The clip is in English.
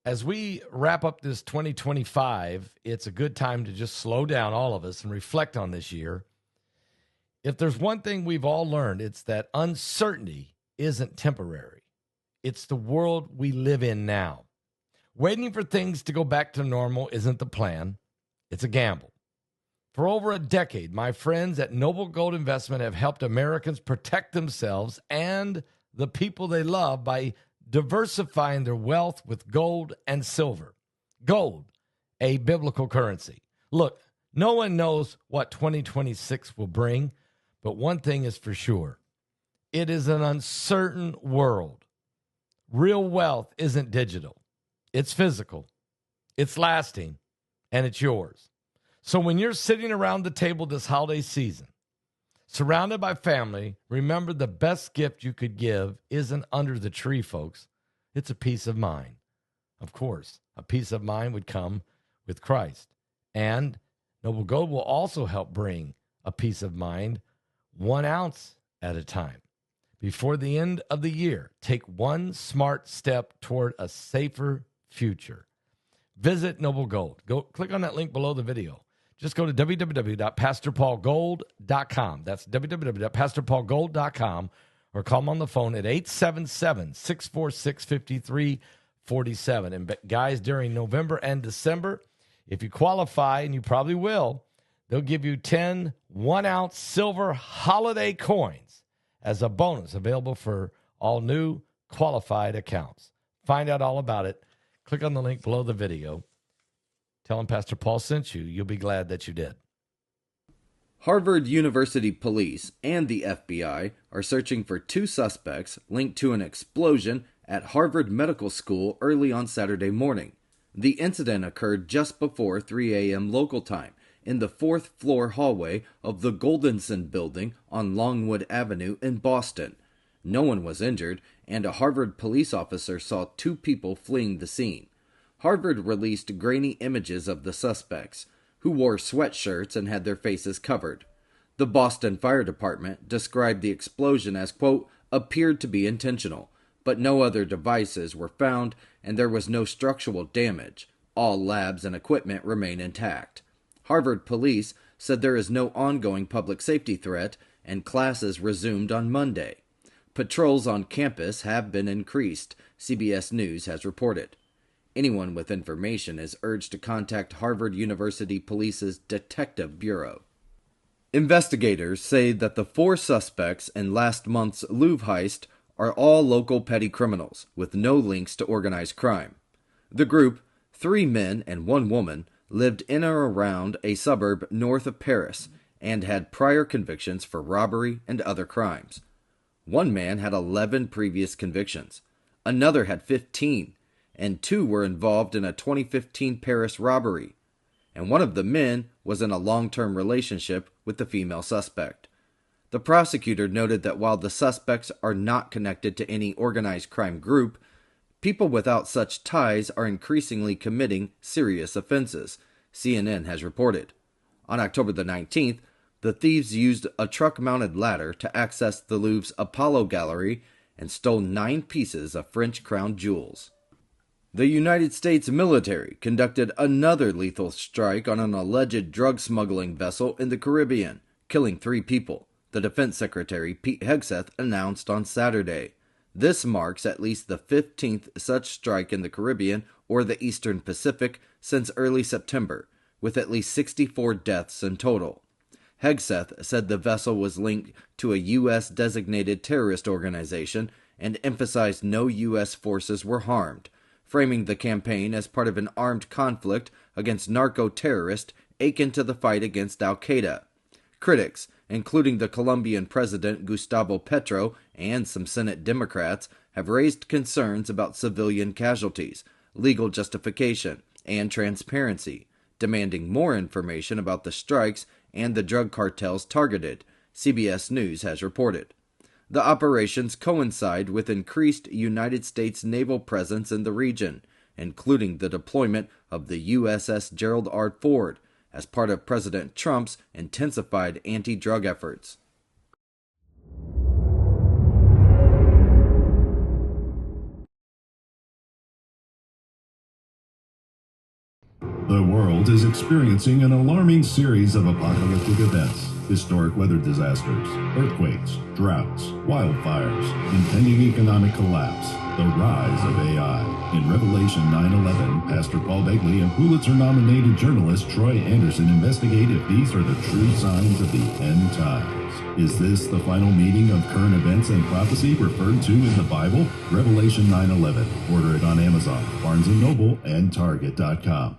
As we wrap up this 2025, it's a good time to just slow down, all of us, and reflect on this year. If there's one thing we've all learned, it's that uncertainty isn't temporary. It's the world we live in now. Waiting for things to go back to normal isn't the plan. It's a gamble. For over a decade, my friends at Noble Gold Investment have helped Americans protect themselves and the people they love by diversifying their wealth with gold and silver. Gold, a biblical currency. Look, no one knows what 2026 will bring, but one thing is for sure. It is an uncertain world. Real wealth isn't digital. It's physical. It's lasting, and it's yours. So when you're sitting around the table this holiday season, surrounded by family, remember the best gift you could give isn't under the tree, folks. It's a peace of mind. Of course, a peace of mind would come with Christ. And Noble Gold will also help bring a peace of mind 1 ounce at a time. Before the end of the year, take one smart step toward a safer future. Visit Noble Gold. Go click on that link below the video. Just go to www.pastorpaulgold.com. That's www.pastorpaulgold.com, or call them on the phone at 877-646-5347. And guys, during November and December, if you qualify, and you probably will, they'll give you 10 1-ounce silver holiday coins as a bonus available for all new qualified accounts. Find out all about it. Click on the link below the video. Tell them Pastor Paul sent you. You'll be glad that you did. Harvard University police and the FBI are searching for 2 suspects linked to an explosion at Harvard Medical School early on Saturday morning. The incident occurred just before 3 a.m. local time in the 4th floor hallway of the Goldenson building on Longwood Avenue in Boston. No one was injured, and a Harvard police officer saw 2 people fleeing the scene. Harvard released grainy images of the suspects, who wore sweatshirts and had their faces covered. The Boston Fire Department described the explosion as, quote, appeared to be intentional, but no other devices were found and there was no structural damage. All labs and equipment remain intact. Harvard police said there is no ongoing public safety threat and classes resumed on Monday. Patrols on campus have been increased, CBS News has reported. Anyone with information is urged to contact Harvard University Police's Detective Bureau. Investigators say that the 4 suspects in last month's Louvre heist are all local petty criminals with no links to organized crime. The group, 3 men and 1 woman, lived in or around a suburb north of Paris and had prior convictions for robbery and other crimes. One man had 11 previous convictions. Another had 15. And 2 were involved in a 2015 Paris robbery, and one of the men was in a long-term relationship with the female suspect. The prosecutor noted that while the suspects are not connected to any organized crime group, people without such ties are increasingly committing serious offenses, CNN has reported. On October the 19th, the thieves used a truck-mounted ladder to access the Louvre's Apollo Gallery and stole 9 pieces of French crown jewels. The United States military conducted another lethal strike on an alleged drug smuggling vessel in the Caribbean, killing 3 people, the Defense Secretary Pete Hegseth announced on Saturday. This marks at least the 15th such strike in the Caribbean or the Eastern Pacific since early September, with at least 64 deaths in total. Hegseth said the vessel was linked to a U.S.-designated terrorist organization and emphasized no U.S. forces were harmed, framing the campaign as part of an armed conflict against narco-terrorists akin to the fight against al-Qaeda. Critics, including the Colombian President Gustavo Petro and some Senate Democrats, have raised concerns about civilian casualties, legal justification, and transparency, demanding more information about the strikes and the drug cartels targeted, CBS News has reported. The operations coincide with increased United States naval presence in the region, including the deployment of the USS Gerald R. Ford as part of President Trump's intensified anti-drug efforts. The world is experiencing an alarming series of apocalyptic events. Historic weather disasters, earthquakes, droughts, wildfires, impending economic collapse, the rise of AI. In Revelation 9/11, Pastor Paul Begley and Pulitzer-nominated journalist Troy Anderson investigate if these are the true signs of the end times. Is this the final meeting of current events and prophecy referred to in the Bible? Revelation 9/11. Order it on Amazon, Barnes & Noble, and Target.com.